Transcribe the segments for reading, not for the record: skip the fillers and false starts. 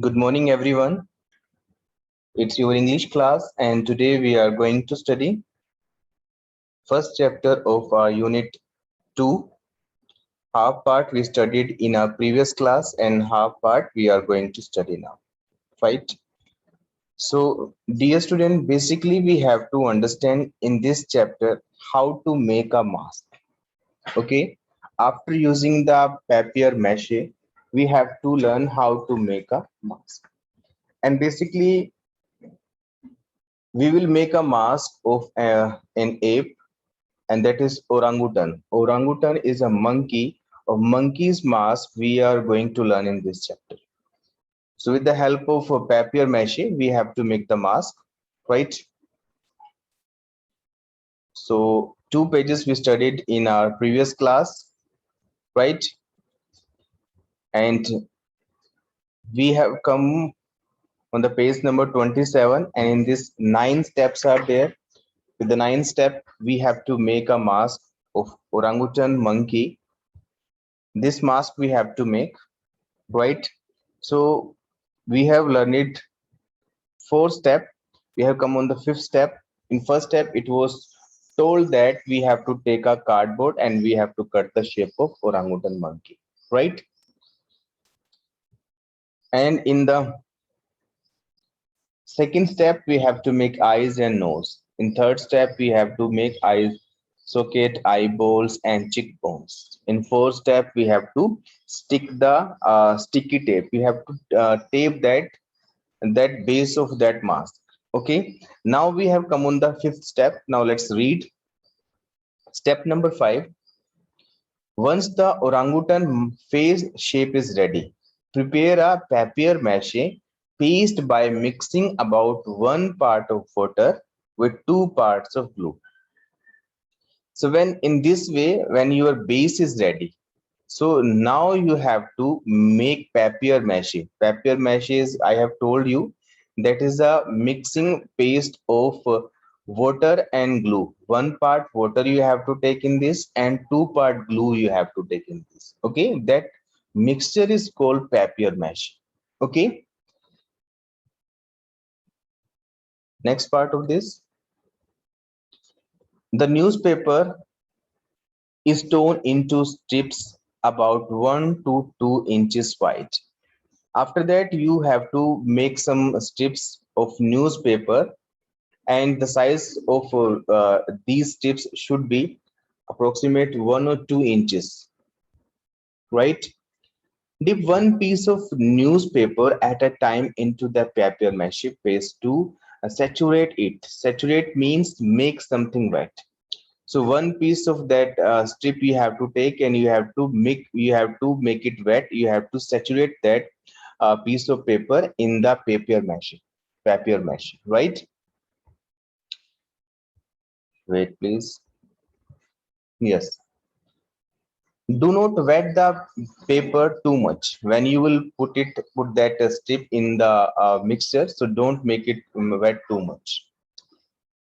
Good morning, everyone. It's your English class, and today we are going to study first chapter of our unit 2. Half part we studied in our previous class, and half part we are going to study now. Right? So, dear student, basically we have to understand in this chapter how to make a mask. Okay. After using the papier mâché, we have to learn how to make a mask. And basically, we will make a mask of an ape, and that is orangutan. Orangutan is a monkey. Of monkey's mask, we are going to learn in this chapter. So, with the help of a papier mâché, we have to make the mask, right? So, 2 pages we studied in our previous class, right? And we have come on the page number 27, and in this 9 steps are there. With the 9 step, we have to make a mask of orangutan monkey. This mask we have to make, right? So we have learned 4 steps. We have come on the 5th step. In first step, it was told that we have to take a cardboard and we have to cut the shape of orangutan monkey, right? And in the second step, we have to make eyes and nose. In third step, we have to make eyes, socket, eyeballs, and cheekbones. In fourth step, we have to stick the sticky tape. We have to tape that base of that mask. Okay. Now we have come on the 5th step. Now let's read. Step number 5. Once the orangutan face shape is ready, prepare a papier mâché paste by mixing about 1 part of water with 2 parts of glue. So when in this way, when your base is ready, so now you have to make papier mâché. Papier mâché is, I have told you, that is a mixing paste of water and glue. 1 part water you have to take in this, and 2 part glue you have to take in this. Okay, that mixture is called papier mâché. Okay, next part of this, the newspaper is torn into strips about 1 to 2 inches wide. After that, you have to make some strips of newspaper, and the size of these strips should be approximate 1 or 2 inches, right? Dip one piece of newspaper at a time into the papier mâché paste to saturate it. Saturate means make something wet. So one piece of that strip you have to take, and you have to make it wet. You have to saturate that piece of paper in the papier mâché, right? Wait, please. Yes. Do not wet the paper too much when you will put that strip in the mixture. So don't make it wet too much.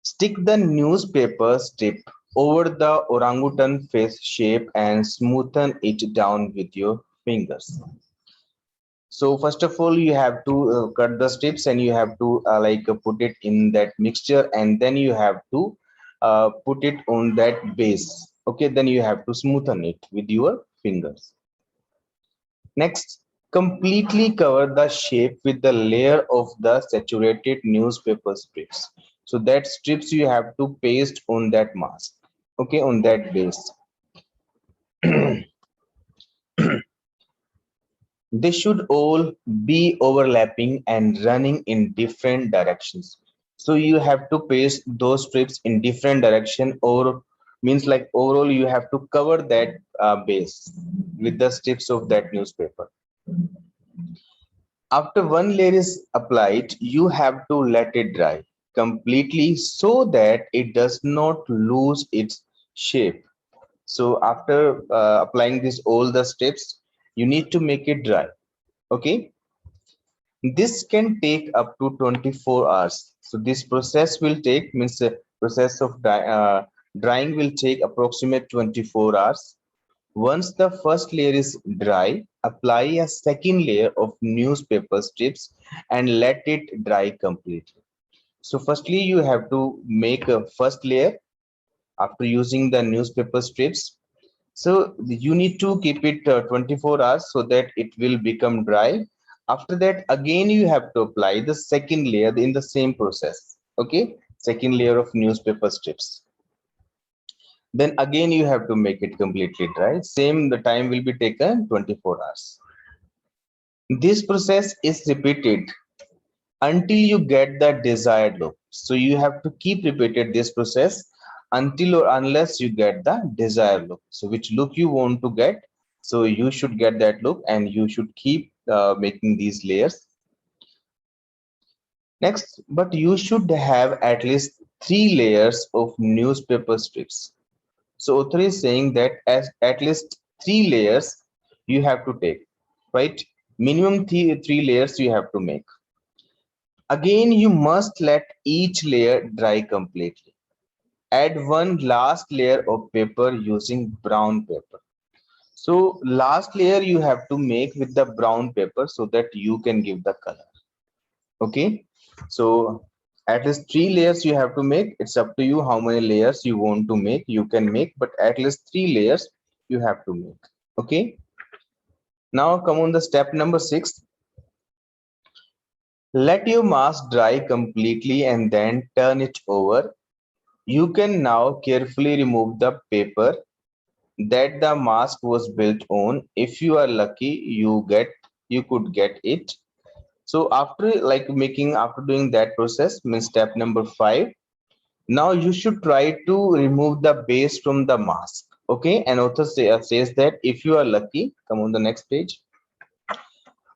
Stick the newspaper strip over the orangutan face shape and smoothen it down with your fingers. So first of all, you have to cut the strips, and you have to put it in that mixture, and then you have to put it on that base. Okay, then you have to smoothen it with your fingers. Next, completely cover the shape with the layer of the saturated newspaper strips. So that strips you have to paste on that mask. Okay, on that base. They should all be overlapping and running in different directions. So you have to paste those strips in different direction, or means like overall you have to cover that base with the strips of that newspaper. After one layer is applied, you have to let it dry completely so that it does not lose its shape. So after applying this all the steps, you need to make it dry. Okay, this can take up to 24 hours. So this process will take, means process of drying will take approximate 24 hours. Once the first layer is dry, apply a second layer of newspaper strips and let it dry completely. So firstly, you have to make a first layer after using the newspaper strips. So you need to keep it 24 hours so that it will become dry. After that, again, you have to apply the second layer in the same process. Okay, second layer of newspaper strips. Then again, you have to make it completely dry. Same, the time will be taken 24 hours. This process is repeated until you get the desired look. So you have to keep repeated this process until or unless you get the desired look. So which look you want to get, so you should get that look and you should keep making these layers. Next, but you should have at least 3 layers of newspaper strips. So author is saying that as at least 3 layers you have to take, right? Minimum three layers you have to make. Again, you must let each layer dry completely. Add one last layer of paper using brown paper. So last layer you have to make with the brown paper so that you can give the color. Okay. So at least 3 layers you have to make. It's up to you how many layers you want to make. You can make, but at least 3 layers you have to make. Okay. Now come on the step number 6. Let your mask dry completely and then turn it over. You can now carefully remove the paper that the mask was built on. If you are lucky, you could get it. So after after doing that process, means step number 5. Now you should try to remove the base from the mask. Okay, and author says that if you are lucky, come on the next page,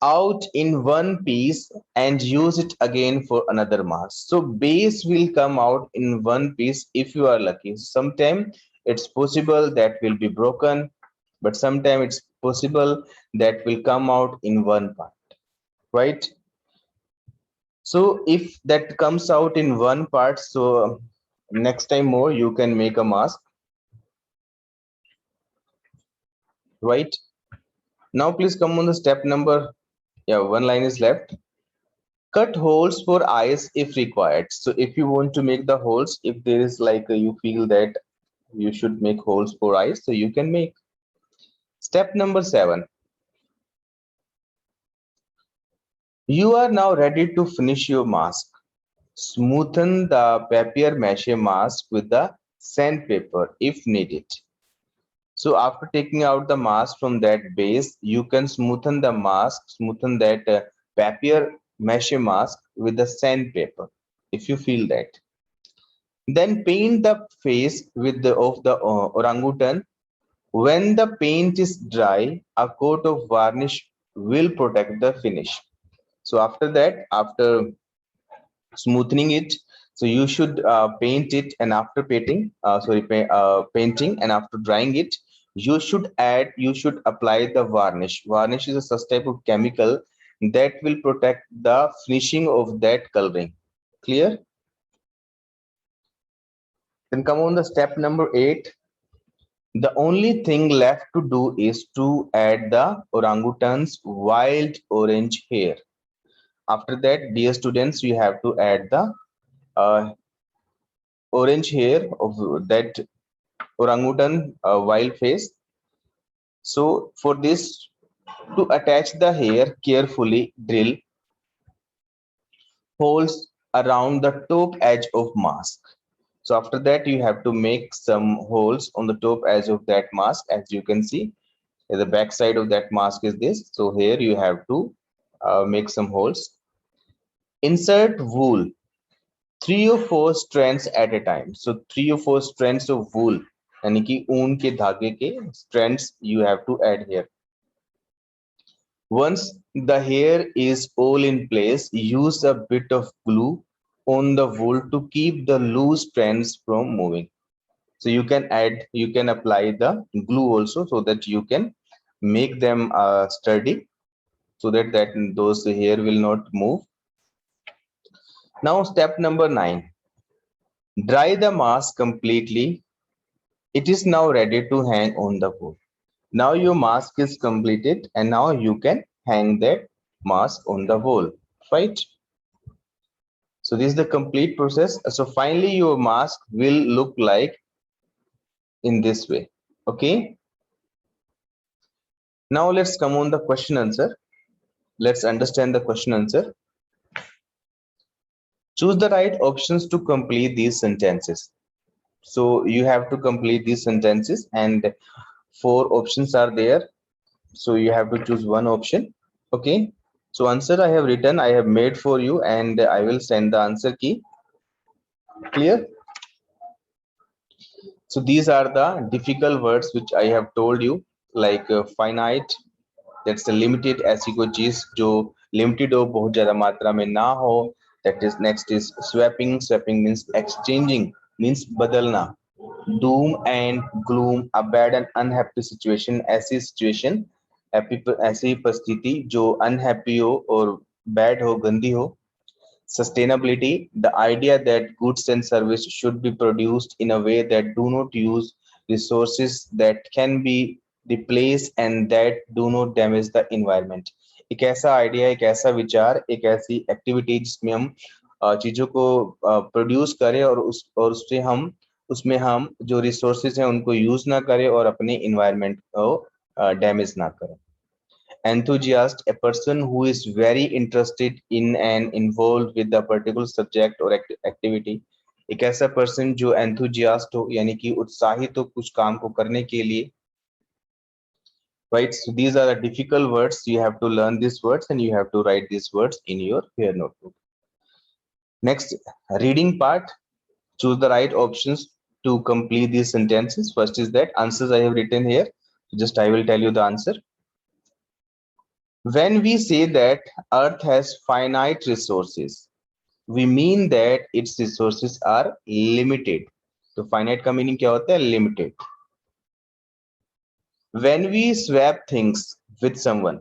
out in one piece and use it again for another mask. So base will come out in one piece if you are lucky. Sometimes it's possible that will be broken, but sometimes it's possible that will come out in one part, right? So if that comes out in one part, so next time more you can make a mask, right? Now please come on the step number, yeah, one line is left. Cut holes for eyes if required. So if you want to make the holes, if there is you feel that you should make holes for eyes, so you can make. Step number 7. You are now ready to finish your mask. Smoothen the papier mâché mask with the sandpaper if needed. So after taking out the mask from that base, you can smoothen the mask, smoothen that papier mâché mask with the sandpaper if you feel that. Then paint the face with the orangutan. When the paint is dry, a coat of varnish will protect the finish. So after that, after smoothing it, so you should paint it, and after painting and after drying it, you should apply the varnish. Varnish is a such type of chemical that will protect the finishing of that coloring. Clear? Then come on the step number 8. The only thing left to do is to add the orangutan's wild orange hair. After that, dear students, you have to add the uh, orange hair of that orangutan wild face. So for this, to attach the hair, carefully drill holes around the top edge of mask. So after that, you have to make some holes on the top edge of that mask. As you can see, the back side of that mask is this. So here you have to make some holes. Insert wool, 3 or 4 strands at a time. So 3 or 4 strands of wool, यानी कि ऊन के धागे के strands you have to add here. Once the hair is all in place, use a bit of glue on the wool to keep the loose strands from moving. So you can apply the glue also so that you can make them sturdy, so that those hair will not move. Now step number 9. Dry the mask completely. It is now ready to hang on the wool. Now your mask is completed and now you can hang that mask on the wall, right? So this is the complete process. So finally your mask will look like in this way. Okay. Now let's come on the question answer. Let's understand the question answer. Choose the right options to complete these sentences. So you have to complete these sentences and four options are there. So you have to choose one option. Okay. So answer I have written, I have made for you and I will send the answer key. Clear? So these are the difficult words which I have told you, like finite, that's the limited, ऐसी कोई चीज जो limited हो, बहुत ज्यादा मात्रा में ना हो. That is next is swapping. Swapping means exchanging, means बदलना. Doom and gloom, a bad and unhappy situation, ऐसी situation, ऐसी परिस्थिति जो unhappy हो और bad हो, गंदी हो. Sustainability, the idea that goods and services should be produced in a way that do not use resources that can be replaced and that do not damage the environment. एक ऐसा idea, एक ऐसा विचार, एक ऐसी एक्टिविटी जिसमें हम चीजों को प्रोड्यूस करें और उससे हम उसमें हम जो रिसोर्सेज हैं उनको यूज ना करें और अपने इन्वायरमेंट को डैमेज ना करें. Enthusiast, a person who is very interested in and involved with the particular subject or activity. एक ऐसा person जो enthusiast हो, यानी कि उत्साहित हो कुछ काम को करने के लिए. Right, so these are the difficult words. You have to learn these words and you have to write these words in your fair notebook. Next, reading part. Choose the right options to complete these sentences. First is that answers I have written here. Just I will tell you the answer. When we say that Earth has finite resources, we mean that its resources are limited. So finite का meaning क्या होता है? Limited. When we swap things with someone,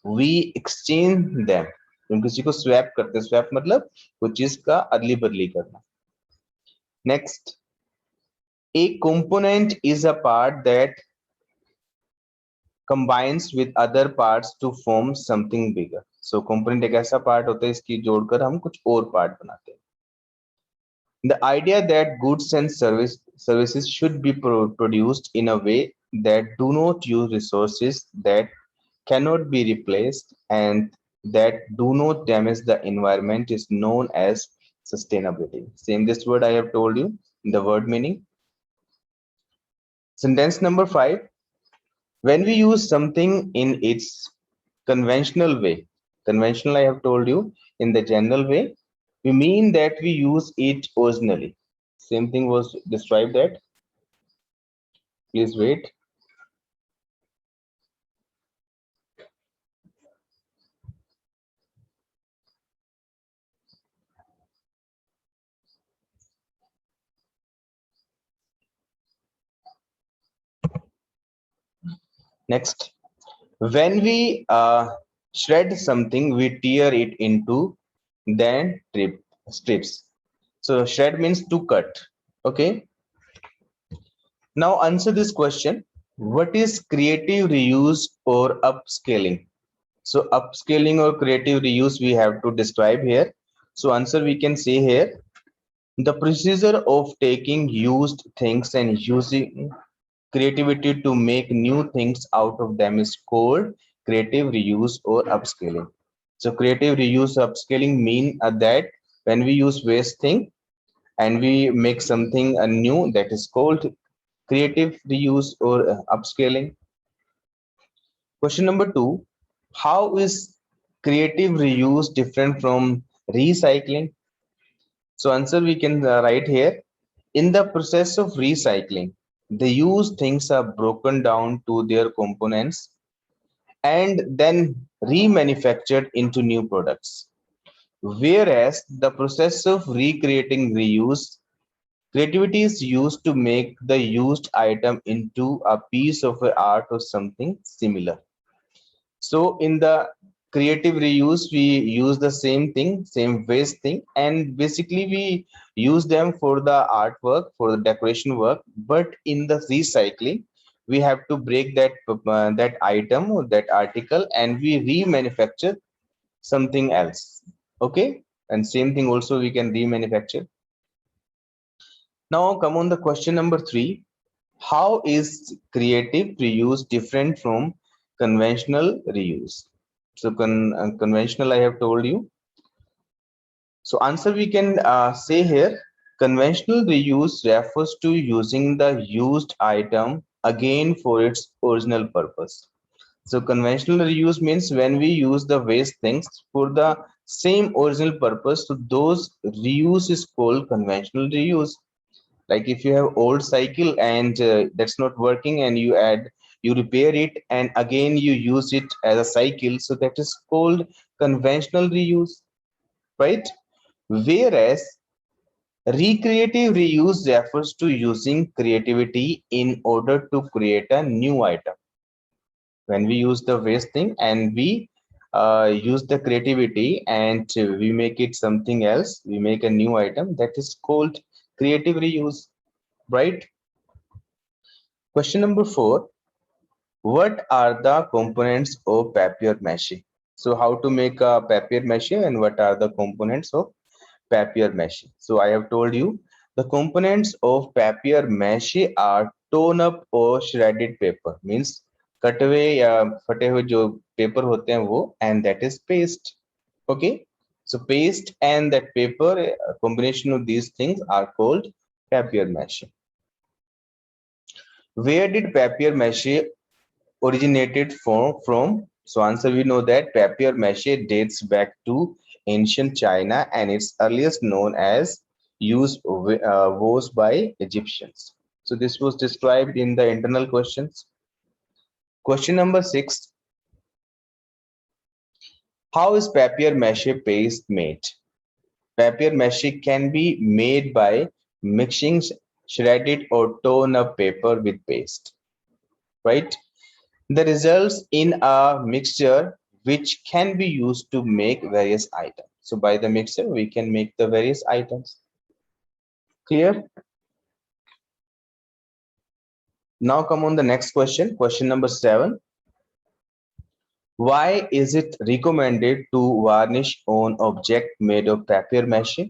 we exchange them. हम किसी को swap करते हैं. Swap मतलब कुछ चीज का अदली बदली करना. Next, a component is a part that combines with other parts to form something bigger. So component एक ऐसा part होता है इसकी जोड़कर हम कुछ और part बनाते हैं. The idea that goods and services should be produced in a way that do not use resources that cannot be replaced and that do not damage the environment is known as sustainability. Same this word I have told you, the word meaning. Sentence number 5. When we use something in its conventional way, conventional I have told you, in the general way, we mean that we use it originally. Same thing was described that. Please wait. Next, when we shred something, we tear it into then strips. So shred means to cut. Okay. Now answer this question. What is creative reuse or upscaling? So upscaling or creative reuse we have to describe here. So answer we can say here. The procedure of taking used things and using creativity to make new things out of them is called creative reuse or upscaling. So creative reuse upscaling mean that when we use waste thing and we make something new, that is called creative reuse or upscaling. Question number 2, how is creative reuse different from recycling? So answer we can write here. In the process of recycling, the used things are broken down to their components and then remanufactured into new products. Whereas the process of recreating reuse, creativity is used to make the used item into a piece of art or something similar. So in the creative reuse, we use the same thing, same waste thing, and basically we use them for the artwork, for the decoration work. But in the recycling, we have to break that item or that article and we remanufacture something else. Okay, and same thing also we can remanufacture. Now come on the question number 3. How is creative reuse different from conventional reuse? So conventional I have told you. So answer we can say here, conventional reuse refers to using the used item again for its original purpose. So conventional reuse means when we use the waste things for the same original purpose. So those reuse is called conventional reuse. Like if you have old cycle and that's not working and you repair it and again you use it as a cycle, so that is called conventional reuse, right? Whereas recreative reuse refers to using creativity in order to create a new item. When we use the waste thing and we use the creativity and we make it something else, we make a new item, that is called creative reuse, right? Question number 4. What are the components of papier mâché? So how to make a papier mâché and what are the components of papier mâché? So I have told you the components of papier mâché are torn up or shredded paper, means cut हुए या फटे हुए जो paper होते हैं वो, and that is paste. Okay, so paste and that paper, a combination of these things are called papier mâché. Where did papier mâché originated from? So answer we know that papier mâché dates back to ancient China and it's earliest known as use was by Egyptians. So this was described in the internal questions. Question number 6. How is papier mâché paste made? Papier mâché can be made by mixing shredded or torn up paper with paste, right? The results in a mixture which can be used to make various items. So by the mixture, we can make the various items. Clear? Now come on the next question. Question number 7. Why is it recommended to varnish on object made of papier mâché?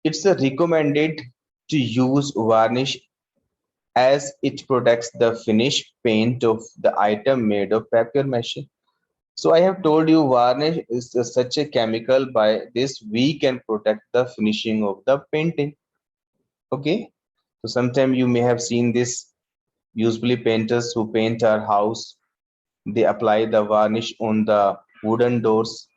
It's recommended to use varnish as it protects the finished paint of the item made of papier mâché. So I have told you varnish is such a chemical, by this we can protect the finishing of the painting. Okay, so sometime you may have seen this, usually painters who paint our house, they apply the varnish on the wooden doors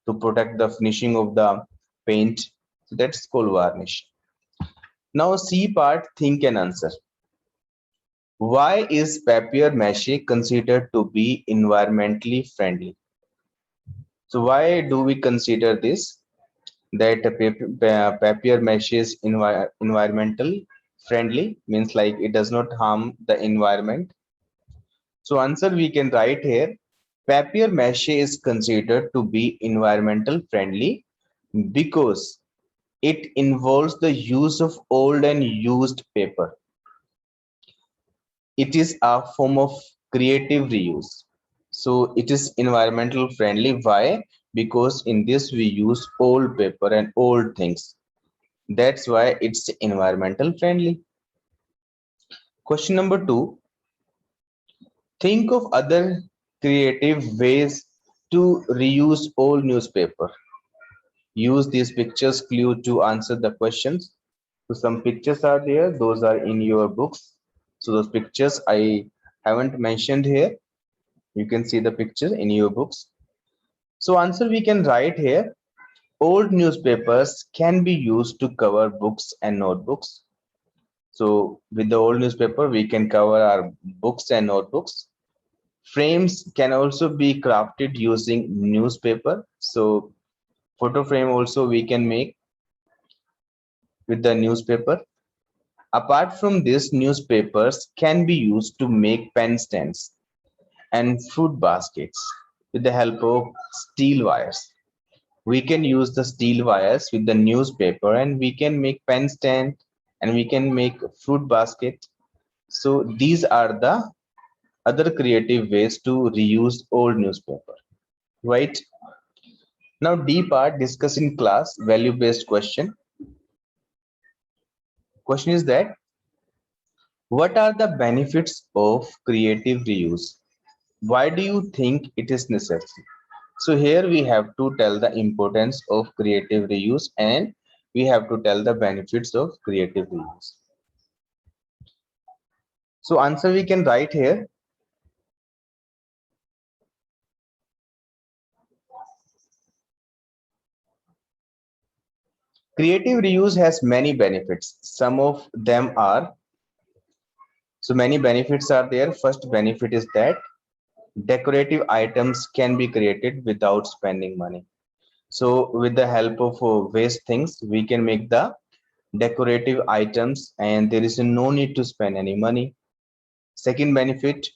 to protect the finishing of the paint. So that's called varnish. Now C part, think and answer. Why is papier mâché considered to be environmentally friendly? So why do we consider this? That papier mesh is environmental friendly, means like it does not harm the environment. So answer we can write here, papier mesh is considered to be environmental friendly because it involves the use of old and used paper. It is a form of creative reuse. So it is environmental friendly. Why? Because in this we use old paper and old things. That's why it's environmental friendly. Question number 2. Think of other creative ways to reuse old newspaper. Use these pictures clue to answer the questions. So some pictures are there, those are in your books. So those pictures I haven't mentioned here. You can see the picture in your books. So answer we can write here, old newspapers can be used to cover books and notebooks. So with the old newspaper, we can cover our books and notebooks. Frames can also be crafted using newspaper. So photo frame also we can make with the newspaper. Apart from this, newspapers can be used to make pen stands and fruit baskets with the help of steel wires. We can use the steel wires with the newspaper and we can make pen stand and we can make fruit basket. So these are the other creative ways to reuse old newspaper, right? Now D part, discuss in class, value based question. Question is that what are the benefits of creative reuse? Why do you think it is necessary? So here we have to tell the importance of creative reuse and we have to tell the benefits of creative reuse. So answer we can write here. Creative reuse has many benefits. Some of them are, so many benefits are there. First benefit is that decorative items can be created without spending money. So with the help of waste things, we can make the decorative items and there is no need to spend any money. Second benefit,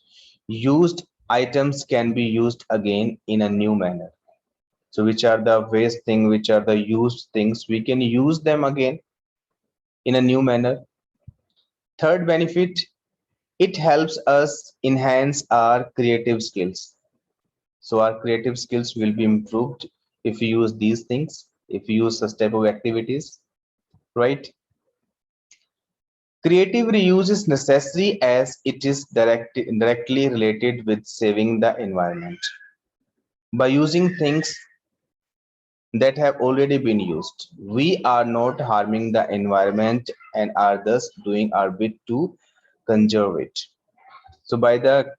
used items can be used again in a new manner. So which are the waste thing, which are the used things, we can use them again in a new manner. Third benefit, it helps us enhance our creative skills. So our creative skills will be improved if we use these things, if we use such type of activities, right? Creative reuse is necessary as it is directly related with saving the environment. By using things that have already been used, we are not harming the environment and are thus doing our bit to conserve it. So by the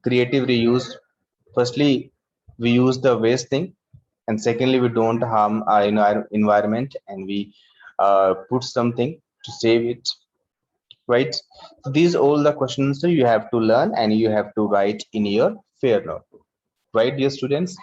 creative reuse, firstly, we use the waste thing, and secondly, we don't harm our environment and we put something to save it, right? So these all the questions you have to learn and you have to write in your fair notebook, right, dear students?